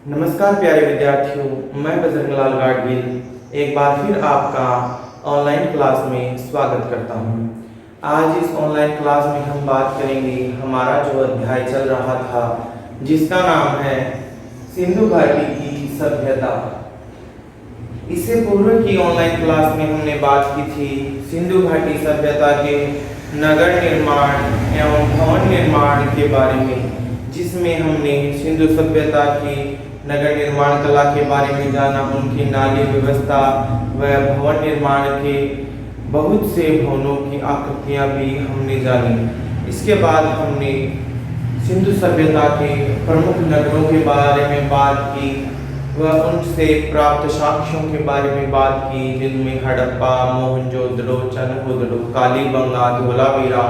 नमस्कार प्यारे विद्यार्थियों, मैं बजरंगलाल गाडगिल एक बार फिर आपका ऑनलाइन क्लास में स्वागत करता हूं। आज इस ऑनलाइन क्लास में हम बात करेंगे हमारा जो अध्याय चल रहा था जिसका नाम है सिंधु घाटी की सभ्यता। इससे पूर्व की ऑनलाइन क्लास में हमने बात की थी सिंधु घाटी सभ्यता के नगर निर्माण एवं भवन निर्माण के बारे में, जिसमें हमने सिंधु सभ्यता की नगर निर्माण कला के बारे में जाना, उनकी नाली व्यवस्था व भवन निर्माण के बहुत से भवनों की आकृतियां भी हमने जानी। इसके बाद हमने सिंधु सभ्यता के प्रमुख नगरों के बारे में बात की व उनसे प्राप्त साक्ष्यों के बारे में बात की, जिनमें हड़प्पा, मोहनजोदड़ो, चनहुदड़ो, कालीबंगा, धोलावीरा,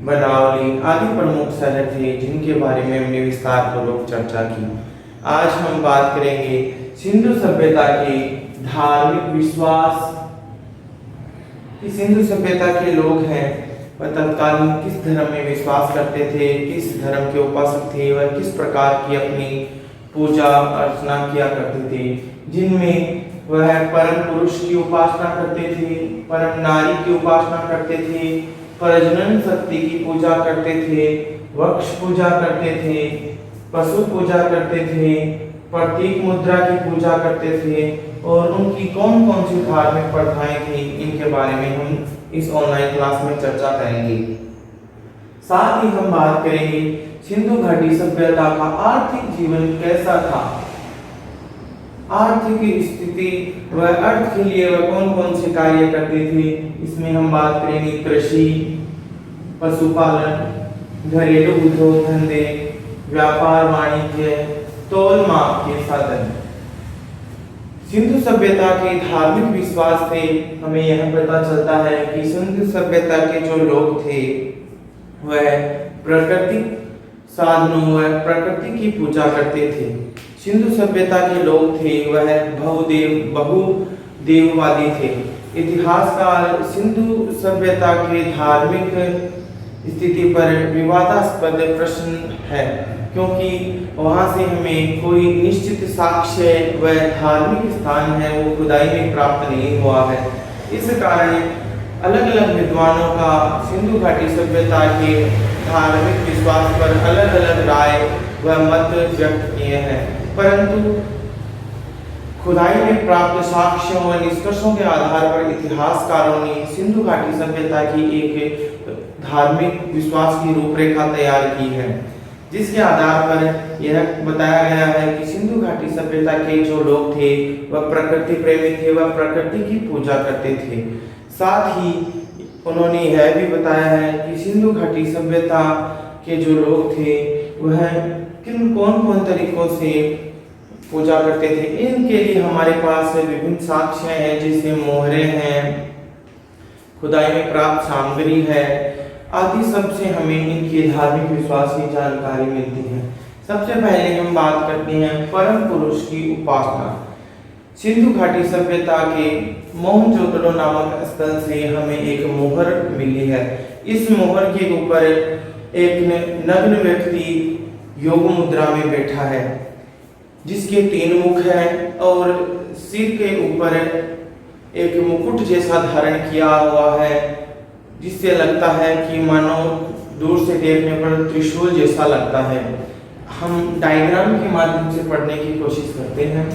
बनावली आदि प्रमुख शहर थे जिनके बारे में हमने विस्तार पूर्वक चर्चा की। आज हम बात करेंगे सिंधु सभ्यता के धार्मिक विश्वास कि सिंधु सभ्यता के लोग हैं वह तत्कालीन किस धर्म में विश्वास करते थे, किस धर्म के उपासक थे, वह किस प्रकार की अपनी पूजा अर्चना किया करते थे, जिनमें वह परम पुरुष की उपासना करते थे, परम नारी की उपासना करते थे, प्रजनन शक्ति की पूजा करते थे, वृक्ष पूजा करते थे, पशु पूजा करते थे, प्रतीक मुद्रा की पूजा करते थे और उनकी कौन कौन सी धार्मिक प्रथाएं थी, इनके बारे में हम इस ऑनलाइन क्लास में चर्चा करेंगे। साथ ही हम बात करेंगे सिंधु घाटी सभ्यता का आर्थिक जीवन कैसा था, आर्थिक स्थिति व अर्थ के लिए वह कौन कौन से कार्य करते थे। इसमें हम बात करेंगे कृषि, पशुपालन, घरेलू उद्योग धंधे, व्यापार वाणिज्य, तोल माप के साधन। सिंधु सभ्यता के धार्मिक विश्वास से हमें यह पता चलता है कि सिंधु सभ्यता के जो लोग थे वह प्राकृतिक साधनों व प्रकृति की पूजा करते थे। सिंधु सभ्यता के लोग थे वह बहुदेववादी थे। इतिहासकार सिंधु सभ्यता के धार्मिक स्थिति पर विवादास्पद प्रश्न है, क्योंकि वहां से हमें कोई निश्चित साक्ष्य व धार्मिक स्थान है वो खुदाई में प्राप्त नहीं हुआ है। इस कारण अलग अलग विद्वानों का सिंधु घाटी सभ्यता के धार्मिक विश्वास पर अलग अलग राय व मत व्यक्त किए हैं, परंतु खुदाई में प्राप्त साक्ष्यों व निष्कर्षों के आधार पर इतिहासकारों ने सिंधु घाटी सभ्यता की एक धार्मिक विश्वास की रूपरेखा तैयार की है, जिसके आधार पर यह बताया गया है कि सिंधु घाटी सभ्यता के जो लोग थे वह प्रकृति प्रेमी थे, वह प्रकृति की पूजा करते थे। साथ ही उन्होंने यह भी बताया है कि सिंधु घाटी सभ्यता के जो लोग थे वह कौन कौन तरीकों से पूजा करते थे। इनके लिए हमारे पास विभिन्न साक्ष्य हैं, जैसे मोहरे हैं, खुदाई में प्राप्त सामग्री है आदि, सबसे हमें इनके धार्मिक विश्वास की जानकारी मिलती है। सबसे पहले हम बात करते हैं परम पुरुष की उपासना। सिंधु घाटी सभ्यता के मोहनजोदड़ो नामक स्थल से हमें एक मोहर मिली है। इस मोहर के ऊपर एक नग्न व्यक्ति योग मुद्रा में बैठा है, जिसके 3 मुख हैं और सिर के ऊपर एक मुकुट जैसा धारण किया हुआ है, जिससे लगता है कि मानो दूर से देखने पर त्रिशूल जैसा लगता है। हम डायग्राम के माध्यम से पढ़ने की कोशिश करते हैं।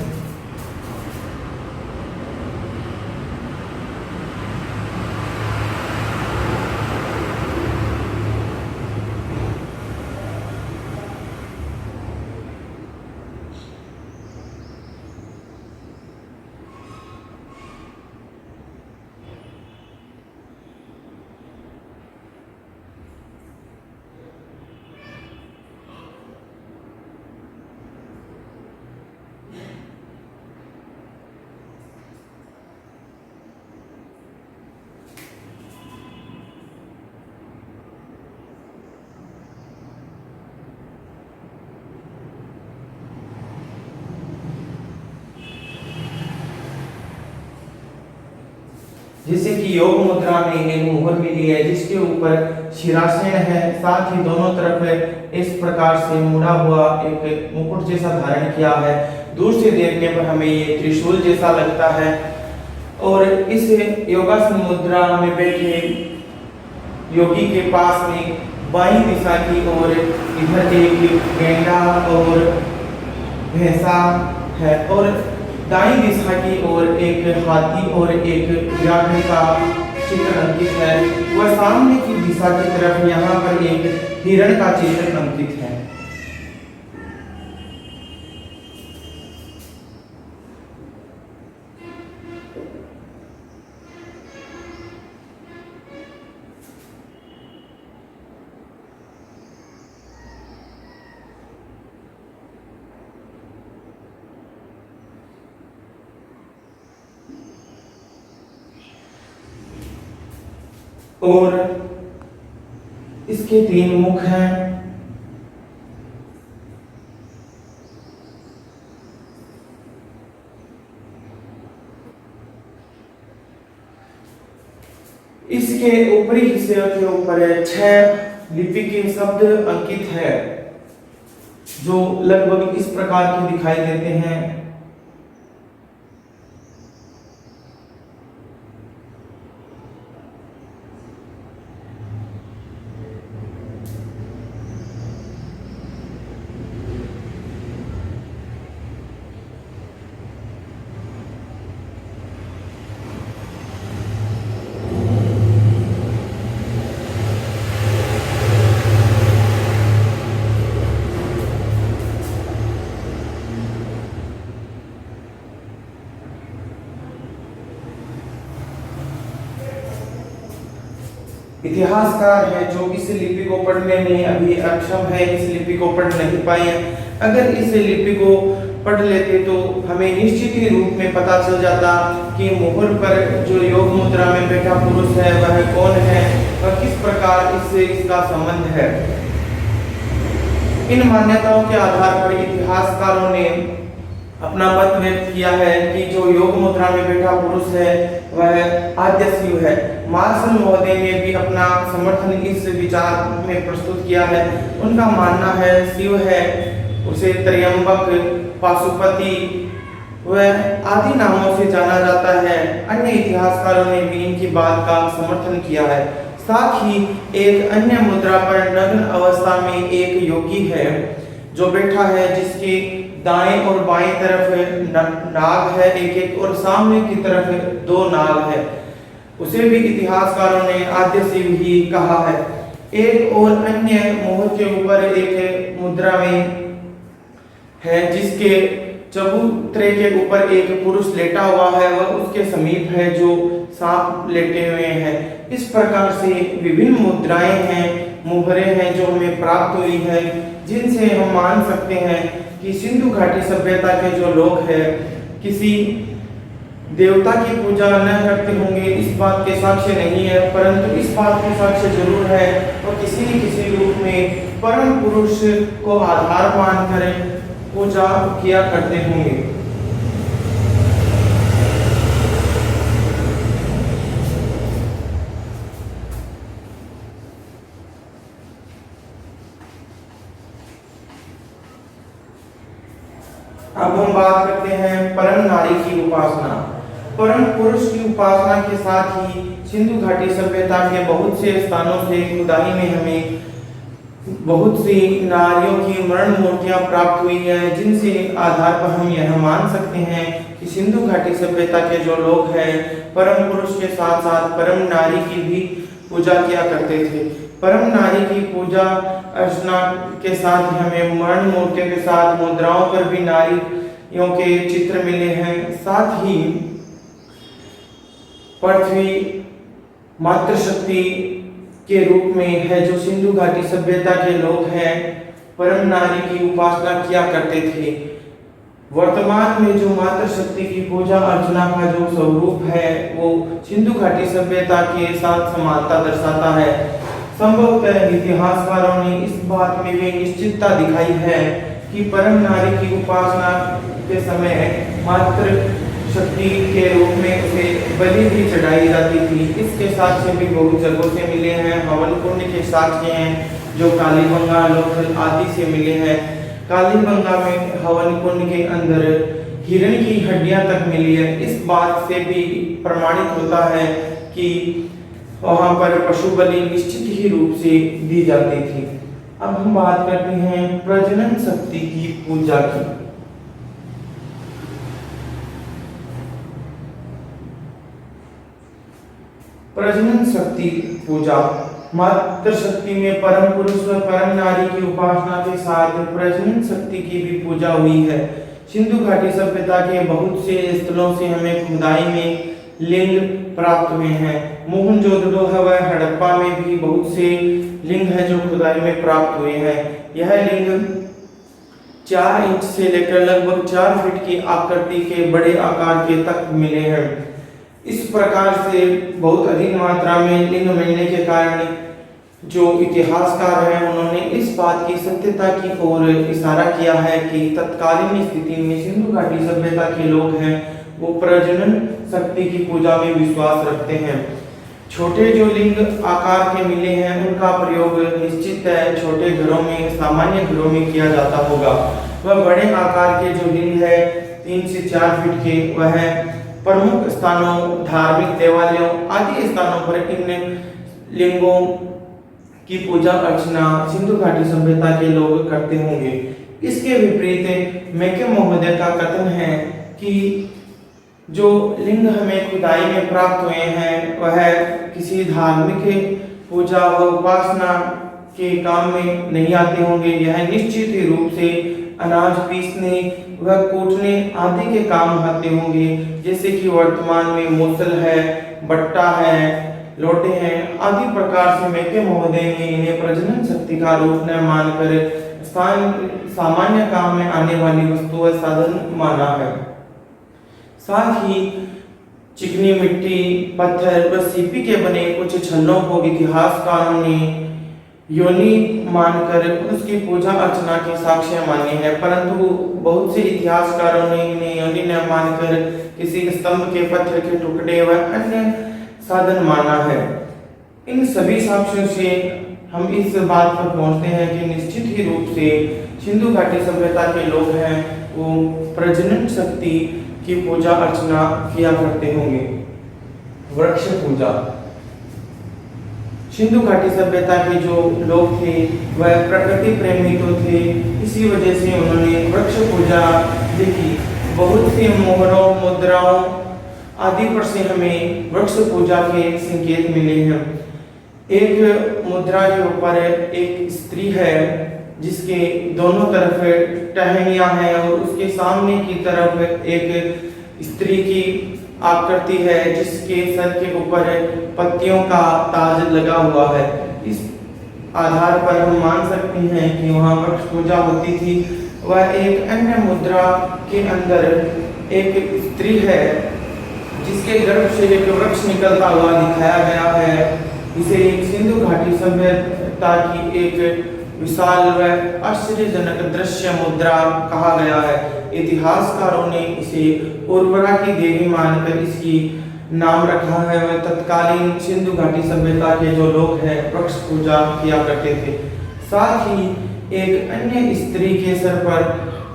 जैसे कि योग मुद्रा में एक मुहर मिली है जिसके ऊपर शिरासन है, साथ ही दोनों तरफ इस प्रकार से मुड़ा हुआ एक मुकुट जैसा धारण किया है। दूर से देखने पर हमें ये त्रिशूल जैसा लगता है। और इस योगासन मुद्रा में बैठे योगी के पास में बाईं दिशा की ओर इधर एक गेंडा और भैंसा है और दाईं दिशा की ओर एक हाथी और एक व्याघ्र का चित्र अंकित है। वह सामने की दिशा की तरफ यहाँ पर एक हिरण का चित्र अंकित है। और इसके 3 मुख हैं। इसके ऊपरी हिस्से के ऊपर 6 लिपि के शब्द अंकित है जो लगभग इस प्रकार के दिखाई देते हैं। इतिहासकार है जो इस लिपि को पढ़ने में अभी अक्षम है, इस लिपि को पढ़ नहीं पाए हैं। अगर इस लिपि को पढ़ लेते तो हमें निश्चित ही रूप में पता चल जाता कि मुहर पर जो योग मुद्रा में बैठा पुरुष है वह कौन है और किस प्रकार इससे इसका संबंध है। इन मान्यताओं के आधार पर इतिहासकारों ने अपना मत व्यक्त किया है कि जो योग मुद्रा में बैठा पुरुष है वह आद्य शिव है। मार्शल महोदय ने भी अपना समर्थन इस विचार में प्रस्तुत किया है। उनका मानना है शिव है, उसे त्र्यंबक, पाशुपति वह आदि नामों से जाना जाता है। अन्य इतिहासकारों ने भी इनकी बात का समर्थन किया है। साथ ही एक अन्य मुद्रा पर नग्न अवस्था में एक योगी है जो बैठा है, जिसके दाएं और बाएं तरफ नाग है एक एक और सामने की तरफ 2 नाग है। उसे भी इतिहासकारों ने आद्य शिव ही कहा है। एक और अन्य मोहर के ऊपर एक मुद्रा में है जिसके चबूतरे के ऊपर एक पुरुष लेटा हुआ है, वह उसके समीप है जो सांप लेटे हुए हैं। इस प्रकार से विभिन्न मुद्राएं हैं, मुहरें हैं जो हमें प्राप्त हुई है, जिनसे हम मान सकते हैं कि सिंधु घाटी सभ्यता के जो लोग हैं किसी देवता की पूजा न करते होंगे, इस बात के साक्ष्य नहीं है, परंतु इस बात के साक्ष्य जरूर है और किसी न किसी रूप में परम पुरुष को आधार मानकर पूजा किया करते होंगे। अब हम बात करते हैं परम नारी की उपासना। परम पुरुष की उपासना के साथ ही सिंधु घाटी सभ्यता के बहुत से स्थानों से खुदाई में हमें बहुत सी नारियों की मरण मूर्तियां प्राप्त हुई है, जिनसे आधार पर हम यह मान सकते हैं कि सिंधु घाटी सभ्यता के जो लोग हैं परम पुरुष के साथ साथ परम नारी की भी पूजा किया करते थे। परम नारी की पूजा अर्चना के साथ हमें मरण मूर्तियों के साथ मुद्राओं पर भी नारियों के चित्र मिले हैं। साथ ही पृथ्वी मातृशक्ति के रूप में है जो सिंधु घाटी सभ्यता के लोग हैं परम नारी की उपासना किया करते थे। वर्तमान में जो मातृशक्ति की पूजा अर्चना का जो स्वरूप है वो सिंधु घाटी सभ्यता के साथ समानता दर्शाता है। संभवतः इतिहासकारों ने इस बात में भी निश्चितता दिखाई है कि परम नारी की उपासना के समय मात्र शक्ति के रूप में उसे बलि भी चढ़ाई जाती थी। इसके साक्ष्य भी बहुत जगहों से मिले हैं। हवन कुंड के साक्ष्य हैं जो कालीबंगा लोथल आदि से मिले हैं। कालीबंगा में हवन कुंड के अंदर हिरण की हड्डियां तक मिली है। इस बात से भी प्रमाणित होता है कि वहां पर पशु बलि निश्चित ही रूप से दी जाती थी। अब हम बात करते हैं प्रजनन शक्ति की पूजा की। प्रजनन शक्ति पूजा मातृ शक्ति में परम पुरुष व परम नारी की उपासना के साथ प्रजनन शक्ति की भी पूजा हुई है। सिंधु घाटी सभ्यता के बहुत से स्थलों से हमें खुदाई में लिंग प्राप्त हुए हैं। मोहनजोदड़ो व हड़प्पा में भी बहुत से लिंग हैं जो खुदाई में प्राप्त हुए हैं। यह लिंग 4 इंच से लेकर लगभग 4 फीट की आकृति के बड़े आकार के तक मिले हैं। इस प्रकार से बहुत अधिक मात्रा में लिंग मिलने के कारण जो इतिहासकार हैं उन्होंने इस बात की सत्यता की ओर इशारा किया है कि तत्कालीन स्थिति में सिंधु घाटी सभ्यता के लोग हैं वो प्रजनन शक्ति की पूजा में विश्वास रखते हैं। छोटे जो लिंग आकार के मिले हैं उनका प्रयोग निश्चित है छोटे घरों में सामान्य घरों में किया जाता होगा। वह बड़े आकार के जो लिंग है 3 से 4 फीट के वह प्रमुख स्थानों धार्मिक देवालयों आदि स्थानों पर इन लिंगों की पूजा अर्चना सिंधु घाटी सभ्यता के लोग करते होंगे। इसके विपरीत मैके महोदय का कथन है कि जो लिंग हमें खुदाई में प्राप्त हुए हैं वह किसी धार्मिक पूजा व उपासना के काम में नहीं आते होंगे। यह निश्चित ही रूप से अनाज पीसने व कूटने आदि के काम आते होंगे, जैसे कि वर्तमान में मूसल है, बट्टा है, लोटे हैं आदि प्रकार से मैके महोदय ने इन्हें प्रजनन शक्ति का रूप न मानकर सामान्य काम में आने वाली वस्तु व साधन माना है। साथ ही चिकनी मिट्टी पत्थर व सीपी के बने कुछ छल्लों को इतिहासकारों ने योनि मानकर उसकी पूजा अर्चना के साक्ष्य माने हैं, परंतु बहुत से इतिहासकारों ने इन्हें योनि न मानकर किसी स्तंभ के पत्थर के टुकड़े व अन्य साधन माना है। इन सभी साक्ष्यों से हम इस बात पर पहुंचते हैं कि निश्चित ही रूप से सिंधु घाटी सभ्यता के लोग हैं वो प्रजनन शक्ति की पूजा अर्चना किया करते होंगे। वृक्ष पूजा सिंधु घाटी सभ्यता के जो लोग थे वह प्रकृति प्रेमी तो थे, इसी वजह से उन्होंने वृक्ष पूजा देखी। बहुत सी मोहरों मुद्राओं आदि पर से हमें वृक्ष पूजा के संकेत मिले हैं। एक मुद्रा के ऊपर एक स्त्री है जिसके दोनों तरफ टहनियां हैं और उसके सामने की तरफ एक स्त्री की आकृति है जिसके सर के ऊपर पत्तियों का ताज लगा हुआ है। इस आधार पर हम मान सकते हैं कि वहाँ वृक्ष पूजा होती थी। वह एक अन्य मुद्रा के अंदर एक स्त्री है जिसके गर्भ से एक वृक्ष निकलता हुआ दिखाया गया है। इसे एक सिंधु घाटी सभ्यता की एक विशाल व आश्चर्यजनक दृश्य मुद्रा कहा गया है। इतिहासकारों ने इसे उर्वरा की देवी मानकर इसकी नाम रखा है। वह तत्कालीन सिंधु घाटी सभ्यता के जो लोग हैं वृक्ष पूजा किया करते थे। साथ ही एक अन्य स्त्री के सर पर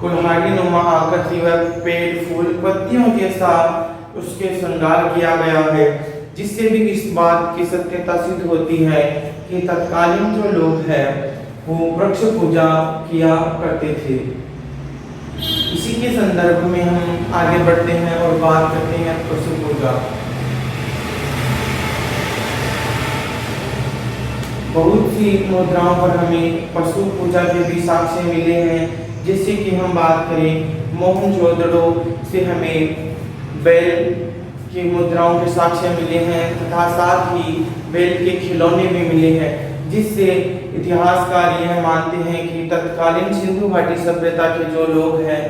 कुल्हाड़ी नुमा आकृति व पेड़ फूल पत्तियों के साथ उसके श्रृंगार किया गया है, जिससे भी इस बात की सत्यता सिद्ध होती है कि तत्कालीन जो लोग हैं वो वृक्ष पूजा किया करते थे। इसी के संदर्भ में हम आगे बढ़ते हैं और बात करते हैं पशु पूजा। बहुत सी मुद्राओं पर हमें पशु पूजा के भी साक्ष्य मिले हैं। जैसे कि हम बात करें मोहनजोदड़ो से हमें बैल की मुद्राओं के साक्ष्य मिले हैं तथा साथ ही बैल के खिलौने भी मिले हैं, जिससे इतिहासकार यह मानते हैं कि तत्कालीन सिंधु घाटी सभ्यता के जो लोग हैं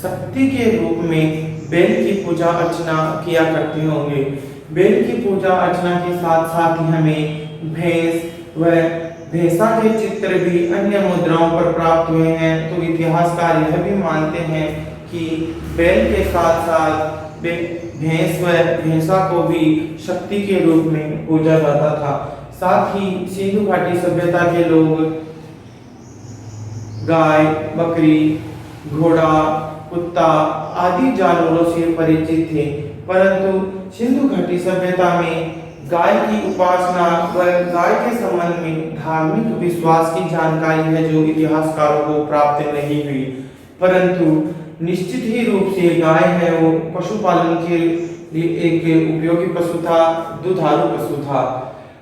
शक्ति के रूप में बैल की पूजा अर्चना किया करते होंगे। बैल की पूजा अर्चना के साथ साथ ही हमें भैंस व भैंसा के चित्र भी अन्य मुद्राओं पर प्राप्त हुए हैं। तो इतिहासकार यह भी मानते हैं कि बैल के साथ साथ भैंस व भैंसा को भी शक्ति के रूप में पूजा जाता था। साथ ही सिंधु घाटी सभ्यता के लोग गाय, बकरी, घोड़ा, कुत्ता आदि जानवरों से परिचित थे, परंतु सिंधु घाटी सभ्यता में गाय की उपासना व गाय के संबंध में धार्मिक विश्वास की जानकारी है जो इतिहासकारों को प्राप्त नहीं हुई, परंतु निश्चित ही रूप से गाय है वो पशुपालन के लिए एक उपयोगी पशु था, दुधारू पशु था।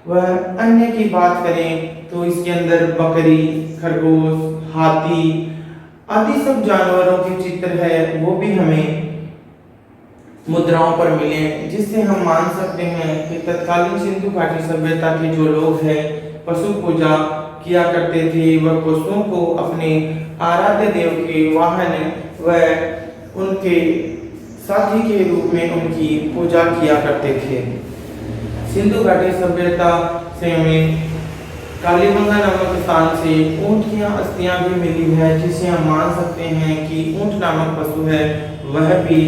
वह अन्य की बात करें तो इसके अंदर बकरी, खरगोश, हाथी आदि सब जानवरों के चित्र है वो भी हमें मुद्राओं पर मिले, जिससे हम मान सकते हैं कि तत्कालीन सिंधु घाटी सभ्यता के जो लोग हैं पशु पूजा किया करते थे। वह पशुओं को अपने आराध्य देव के वाहन व उनके साथी के रूप में उनकी पूजा किया करते थे। सिंधु घाटी सभ्यता से हमें कालीबंगा नामक स्थान से ऊंट की अस्थियां भी मिली है, जिसे हम मान सकते हैं कि ऊंट नामक पशु है वह भी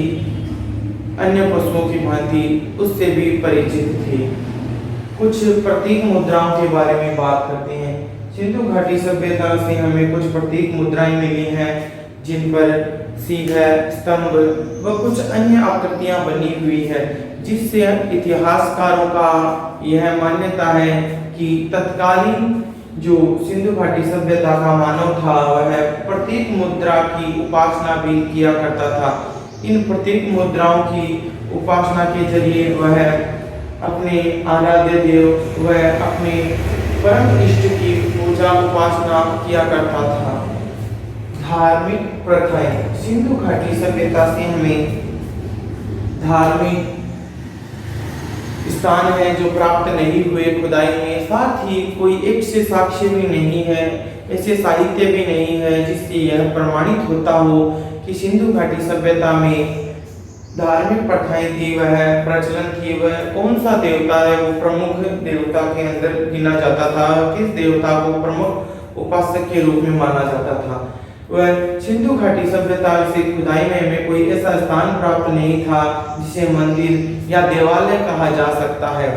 अन्य पशुओं की भांति उससे भी परिचित थे। कुछ प्रतीक मुद्राओं के बारे में बात करते हैं। सिंधु घाटी सभ्यता से हमें कुछ प्रतीक मुद्राएं मिली हैं जिन पर सीढ़ी, स्तंभ व कुछ अन्य आकृतियां बनी हुई है, जिससे इतिहासकारों का यह मान्यता है कि तत्कालीन जो सिंधु घाटी सभ्यता का मानव था वह प्रतीक मुद्रा की उपासना भी किया करता था। इन प्रतीक मुद्राओं की उपासना के जरिए वह अपने आराध्य देव व अपने परम इष्ट की पूजा उपासना किया करता था। धार्मिक प्रथाएं। सिंधु घाटी सभ्यता से हमें धार्मिक स्थान है जो प्राप्त नहीं हुए खुदाई में, साथ ही कोई एक से साक्ष्य भी नहीं है, ऐसे साहित्य भी नहीं है जिससे यह प्रमाणित होता हो कि सिंधु घाटी सभ्यता में धार्मिक प्रथाएं थी, वह प्रचलन थी, वह कौन सा देवता है वो प्रमुख देवता के अंदर गिना जाता था, किस देवता को प्रमुख उपासक के रूप में माना जाता था। वह सिंधु घाटी सभ्यता से खुदाई में हमें कोई ऐसा स्थान प्राप्त नहीं था जिसे मंदिर या देवालय कहा जा सकता है।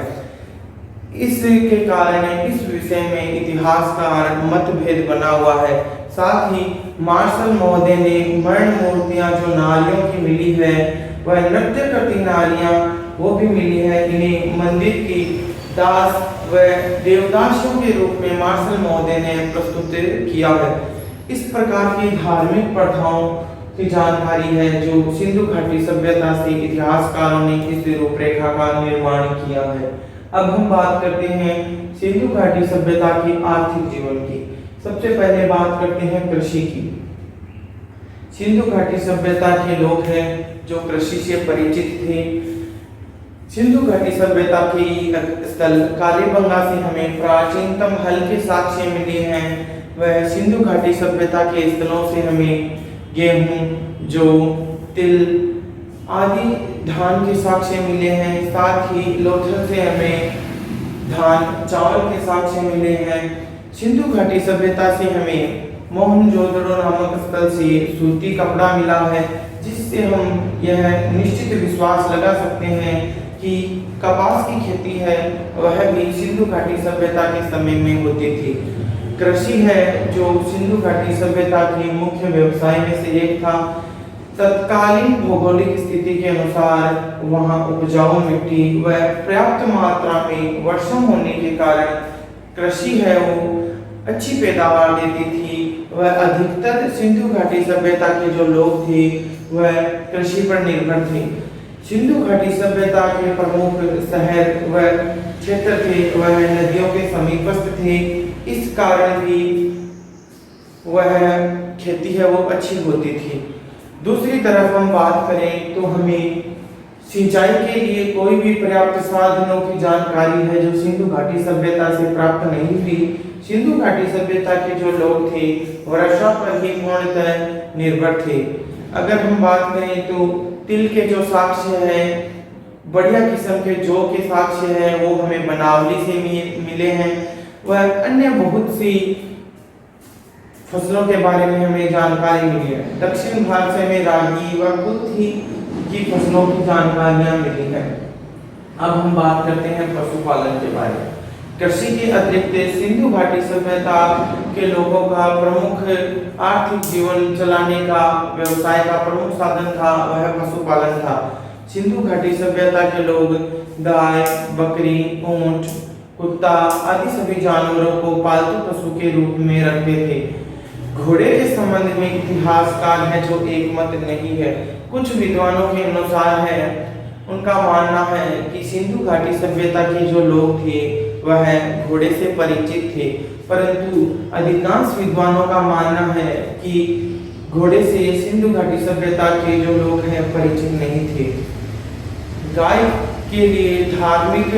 इसके कारण इस विषय में इतिहासकार मतभेद बना हुआ है। साथ ही मार्शल महोदय ने मरण मूर्तियां जो नारियों की मिली है वह नृत्य करती नारियां वो भी मिली है। इन्हें मंदिर की दास व देवदासियों के रूप में मार्शल महोदय ने प्रस्तुत किया है। इस प्रकार की धार्मिक प्रथाओं की जानकारी है जो सिंधु घाटी सभ्यता से इतिहासकारों ने इस रूपरेखा का निर्माण किया है। अब हम बात करते हैं सिंधु घाटी सभ्यता की आर्थिक जीवन की। सबसे पहले बात करते हैं कृषि की। सिंधु घाटी सभ्यता के लोग हैं जो कृषि से परिचित थे। सिंधु घाटी सभ्यता के स्थल कालीबंगा से हमें प्राचीनतम हल के साक्ष्य मिले हैं। वह सिंधु घाटी सभ्यता के स्थलों से हमें गेहूं, जौ, तिल आदि धान के साक्ष्य मिले हैं। साथ ही लोथल से हमें धान, चावल के साक्ष्य मिले हैं। सिंधु घाटी सभ्यता से हमें मोहनजोदड़ो नामक स्थल से सूती कपड़ा मिला है, जिससे हम यह निश्चित विश्वास लगा सकते हैं कि कपास की खेती है वह भी सिंधु घाटी सभ्यता के समय में होती थी। कृषि है जो सिंधु घाटी सभ्यता की मुख्य व्यवसाय में से एक था। तत्कालीन भौगोलिक स्थिति के अनुसार वहां उपजाऊ मिट्टी व पर्याप्त मात्रा में वर्षा होने के कारण कृषि है वो अच्छी पैदावार देती थी। वह अधिकतर सिंधु घाटी सभ्यता के जो लोग थे वह कृषि पर निर्भर थे। सिंधु घाटी सभ्यता के प्रमुख शहर व क्षेत्र थे वह नदियों के समीपस्थ थे। इस कारण भी वह खेती है वो अच्छी होती थी। दूसरी तरफ हम बात करें तो हमें सिंचाई के लिए कोई भी पर्याप्त साधनों की जानकारी है जो सिंधु घाटी सभ्यता से प्राप्त नहीं हुई। सिंधु घाटी सभ्यता के जो लोग थे वर्षा पर ही पूर्णतः निर्भर थे। अगर हम बात करें तो तिल के जो साक्ष्य है, बढ़िया किस्म के जौ के साक्ष्य है वो हमें बनावली से मिले हैं। वह अन्य बहुत सी फसलों के बारे में हमें जानकारी मिली है। दक्षिण भारत से हमें रागी व कुल्थ की फसलों की जानकारियां मिली है। अब हम बात करते हैं पशुपालन के बारे में। कृषि के अतिरिक्त सिंधु घाटी सभ्यता के लोगों का प्रमुख आर्थिक जीवन चलाने का व्यवसाय का प्रमुख साधन था वह पशुपालन था। सिंधु घाटी सभ्यता के लोग गाय, बकरी, ऊंट, कुत्ता आदि सभी जानवरों को पालतू पशु के रूप में रखते थे। घोड़े के संबंध में इतिहासकार है जो एक मत नहीं है। कुछ विद्वानों के अनुसार है, उनका मानना है कि सिंधु घाटी सभ्यता के जो लोग थे वह घोड़े से परिचित थे, परंतु अधिकांश विद्वानों का मानना है कि घोड़े से सिंधु घाटी सभ्यता के जो लोग हैं परिचित नहीं थे। गाय के लिए धार्मिक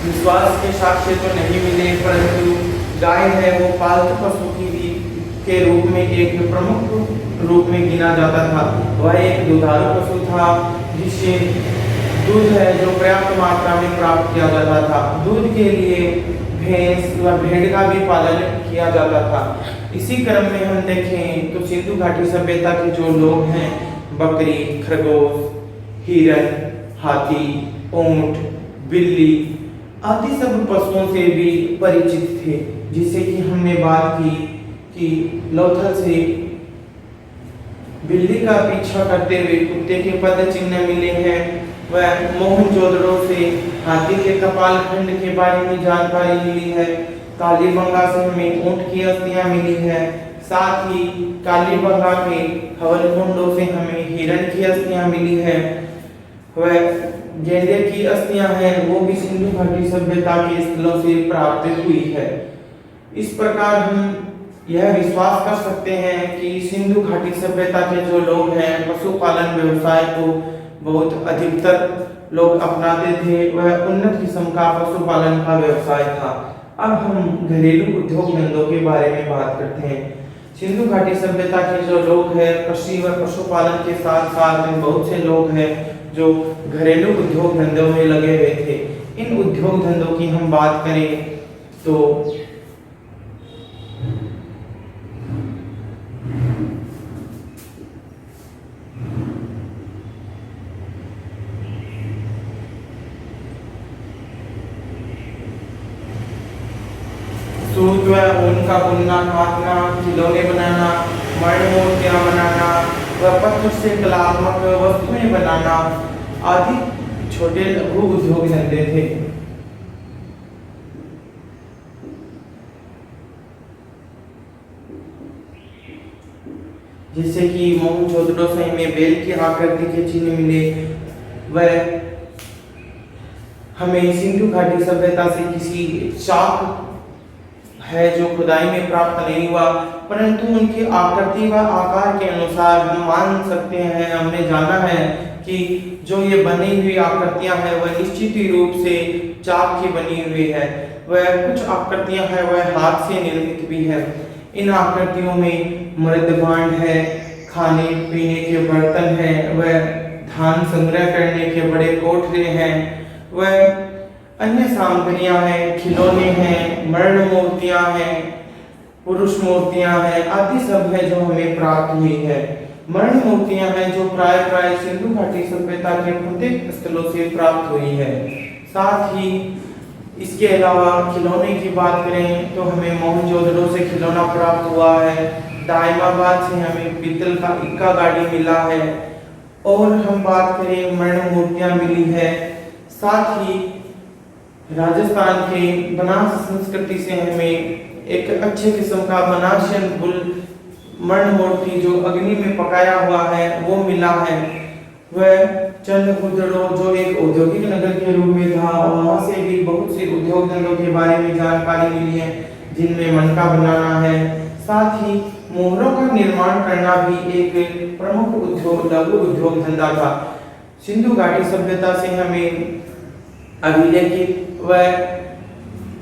विश्वास के साक्ष्य तो नहीं मिले, परंतु गाय है वो पालतू पशु के रूप में एक प्रमुख रूप में गिना जाता था। वह एक दुधारू पशु था जिससे दूध है जो पर्याप्त मात्रा में प्राप्त किया जाता था। दूध के लिए भैंस व भेड़ का भी पालन किया जाता था। इसी क्रम में हम देखें तो सिंधु घाटी सभ्यता के जो लोग हैं बकरी, खरगोश, हिरन, हाथी, ऊंट, बिल्ली आदि सब पशुओं से भी परिचित थे। जिससे कि हमने बात की कि लोथल से बिल्ली का पीछा करते हुए कुत्ते के पद चिन्ह मिले हैं। वह मोहनजोदड़ो से हाथी के कपाल खंड के बारे में जानकारी मिली है। कालीबंगा से हमें ऊंट की अस्थियां मिली है। साथ ही कालीबंगा के हवलकुंडों से हमें हिरण की अस्थियां मिली है। वह गेंडे की अस्थियां हैं वो भी सिंधु घाटी सभ्यता के स्थलों से प्राप्त हुई है। इस प्रकार हम यह विश्वास कर सकते हैं कि सिंधु घाटी सभ्यता के जो लोग हैं पशुपालन व्यवसाय को बहुत अधिकतर लोग अपनाते थे। वह उन्नत किस्म का पशुपालन का व्यवसाय था। अब हम घरेलू उद्योग धंधों के बारे में बात करते हैं। सिंधु घाटी सभ्यता के जो लोग हैं कृषि व पशुपालन के साथ साथ बहुत से लोग हैं जो घरेलू उद्योग धंधों में लगे हुए थे। इन उद्योग धंधों की हम बात करें तो सूत व ऊन का बुनना, काटना, खिलौने बनाना, मणि मूर्तियां बनाना व पत्थर से कलात्मक वस्तुएं बनाना आदि छोटे लघु उद्योग धंधे थे। जिससे कि मोहनजोदड़ो से हमें बेल की आकृति के चिन्ह मिले। वह हमें सिंधु घाटी सभ्यता से किसी चाक है जो खुदाई में प्राप्त नहीं हुआ, परंतु उनकी आकृति व आकार के अनुसार हम मान सकते हैं, हमने जाना है कि जो ये बनी हुई आकृतियां हैं वह निश्चित ही रूप से चाक की बनी हुई है। वह कुछ आकृतियां हैं वह हाथ से निर्मित भी है। इन आकृतियों में मृदभांड है, खाने पीने के बर्तन हैं, वह धान संग्रह करने के बड़े कोठरे हैं, वह अन्य सामग्रियां हैं, खिलौने हैं, मर्ण मूर्तियां हैं, पुरुष मूर्तियां हैं आदि सब है जो हमें प्राप्त हुई है। मर्ण मूर्तियां हैं जो प्राय सिंधु घाटी सभ्यता के प्रत्येक स्थलों से प्राप्त हुई है। साथ ही इसके अलावा खिलौने की बात करें तो हमें मोहनजोदड़ो से खिलौना प्राप्त हुआ है। दायमाबाद से हमें पीतल का इक्का गाड़ी मिला है। और हम बात करें मर्ण मूर्तियां मिली है। साथ ही राजस्थान के बनास संस्कृति से हमें एक अच्छे किस्म का बनासियन बुल मर्ण मूर्ति जो अग्नि में पकाया हुआ है वो मिला है। वह चंद्रपुरदड़ो जो एक औद्योगिक नगर के रूप में था, वहां से भी बहुत से उद्योग धंधों के बारे में जानकारी मिली है जिनमें मनका बनाना है। साथ ही मोहरों का निर्माण करना भी एक प्रमुख उद्योग लघु उद्योग धंधा था। सिंधु घाटी सभ्यता से हमें अभिलेखित व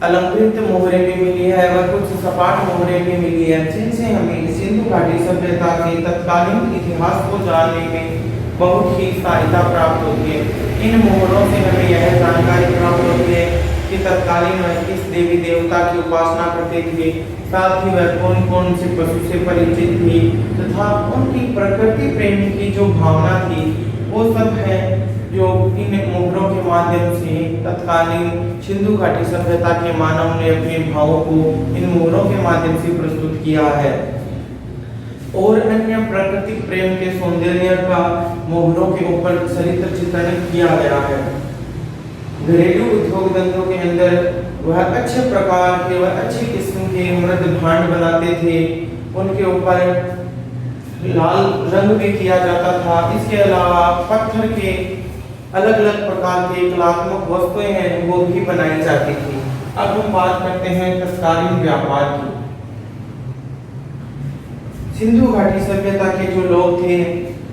अलंकृत मोहरें भी मिली है व कुछ सपाट मोहरें भी मिली है जिनसे हमें सिंधु घाटी सभ्यता के तत्कालीन इतिहास को जानने में बहुत ही सहायता प्राप्त होती है। इन मोहरों से हमें यह जानकारी प्राप्त होती है कि तत्कालीन वह किस देवी देवता की उपासना करते थे, साथ ही वह कौन कौन से पशु से परिचित थी तथा उनकी प्रकृति प्रेम की जो भावना थी वो सब है जो इन मुद्राओं के माध्यम से तत्कालीन सिंधु घाटी सभ्यता के मानव ने अपने भावों को इन मुद्राओं के माध्यम से प्रस्तुत किया है। और अन्य प्राकृतिक प्रेम के सौंदर्य का मुद्राओं के ऊपर चरित्र चित्रण किया गया है। घरेलू उद्योग धंधों के अंदर वह अच्छे प्रकार के वह अच्छी किस्म के मृद भांड बनाते थे, उनके ऊपर लाल रंग भी किया जाता था। इसके अलावा पत्थर के अलग अलग प्रकार के कलात्मक वस्तुएं हैं वो भी बनाई जाती थी। अब हम बात करते हैं तत्कालीन व्यापार की। सिंधु घाटी सभ्यता के जो लोग थे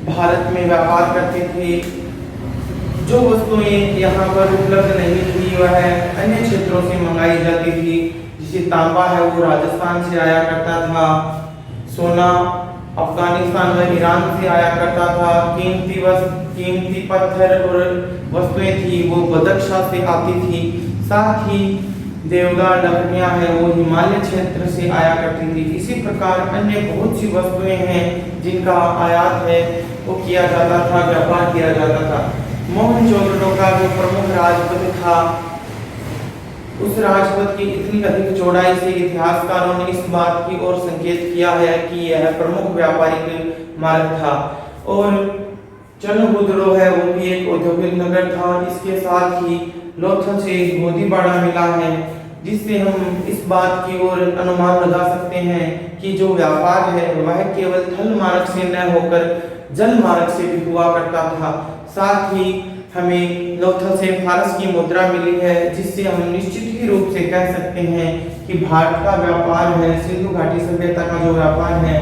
भारत में व्यापार करते थे। जो वस्तुएं यहाँ पर उपलब्ध नहीं थी वह अन्य क्षेत्रों से मंगाई जाती थी। जैसे तांबा है वो राजस्थान से आया करता था, सोना अफगानिस्तान व ईरान से आया करता था, कीमती पत्थर और वस्तुएं थी वो बदख्शां से आती थी। साथ ही देवदार लकड़ियां हैं वो हिमालय क्षेत्र से आया करती थी। इसी प्रकार अन्य बहुत सी वस्तुएं हैं जिनका आयात है वो किया जाता था, व्यापार किया जाता था। मोहनजोदड़ो का जो प्रमुख राजपथ था उस राजपथ की इतनी अधिक चौड़ाई से इतिहासकारों ने इस बात की ओर संकेत किया है कि यह प्रमुख व्यापारिक मार्ग था। और चनबुदड़ो है वो भी एक औद्योगिक नगर था। इसके साथ ही लोथल से गोदीबाड़ा मिला है, जिससे हम इस बात की ओर अनुमान लगा सकते हैं कि जो व्यापार है वह केवल थल मार्ग से न होकर जल मार्ग से भी हुआ करता था। साथ ही हमें लोथल से फारस की मुद्रा मिली है, जिससे हम निश्चित ही रूप से कह सकते हैं कि भारत का व्यापार है, सिंधु घाटी सभ्यता का जो व्यापार है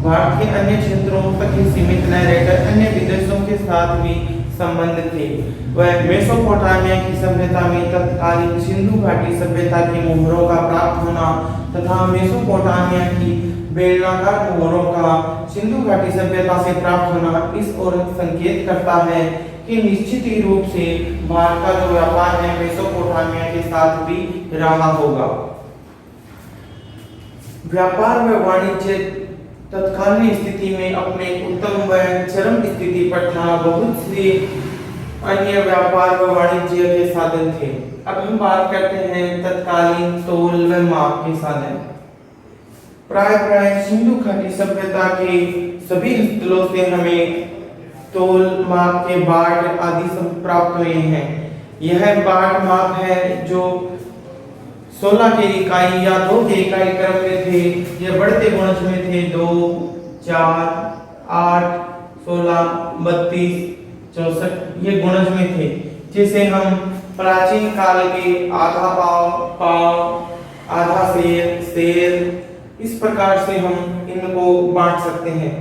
भारत के अन्य क्षेत्रों तक ही सीमित न रहकर अन्य विदेशों के साथ भी संबंध थे। वह मेसोपोटामिया की सभ्यता में तत्कालीन सिंधु घाटी सभ्यता की मोहरों का प्राप्त होना तथा मेसोपोटामिया की बेलनाकार मोहरों का सिंधु घाटी सभ्यता से प्राप्त होना इस ओर संकेत करता है कि निश्चित ही रूप से भारत का जो व्यापार है मेसोपोटामिया के साथ भी रहा होगा। व्यापार व वाणिज्य तत्कालीन स्थिति में अपने उत्तम व चरम स्थिति पर था। बहुत से अन्य व्यापार व वाणिज्य के साधन थे। अब हम बात करते हैं तत्कालीन तोल व माप के साधन। प्राय सिंधु घाटी सभ्यता के सभी स्थलों से हमें तोल माप के बाट आदि सब प्राप्त हुए हैं। यह बाट माप है जो 16 के इकाई या 2 के इकाई क्रम में थे। ये बढ़ते गुणज में थे 2, 4, 8, 16, 32, 64 ये गुणज में थे, जिसे हम प्राचीन काल के आधा पाव, आधा सेर इस प्रकार से हम इनको बांट सकते हैं।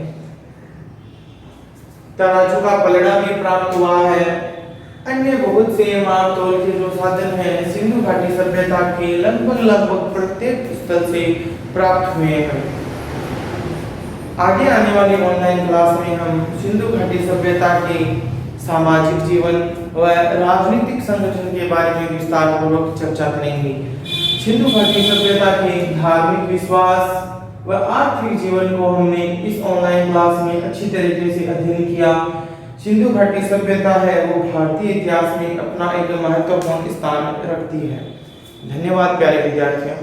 तराजू का पलड़ा भी प्राप्त हुआ है। अन्य बहुत से माप तोल के जो साधन हैं सिंधु घाटी सभ्यता के लगभग प्रत्येक स्थल से प्राप्त हुए हैं। आगे आने वाली ऑनलाइन क्लास में हम सिंधु घाटी सभ्यता के सामाजिक जीवन व राजनीतिक संगठन के बारे में विस्तार पूर्वक चर्चा करेंगे। सिंधु घाटी सभ्यता के धार्मिक विश्वास व आर्थिक जीवन को हमने इस ऑनलाइन क्लास में अच्छी तरीके से अध्ययन किया। सिंधु घाटी सभ्यता है वो भारतीय इतिहास में अपना एक महत्वपूर्ण स्थान रखती है। धन्यवाद प्यारे विद्यार्थियों।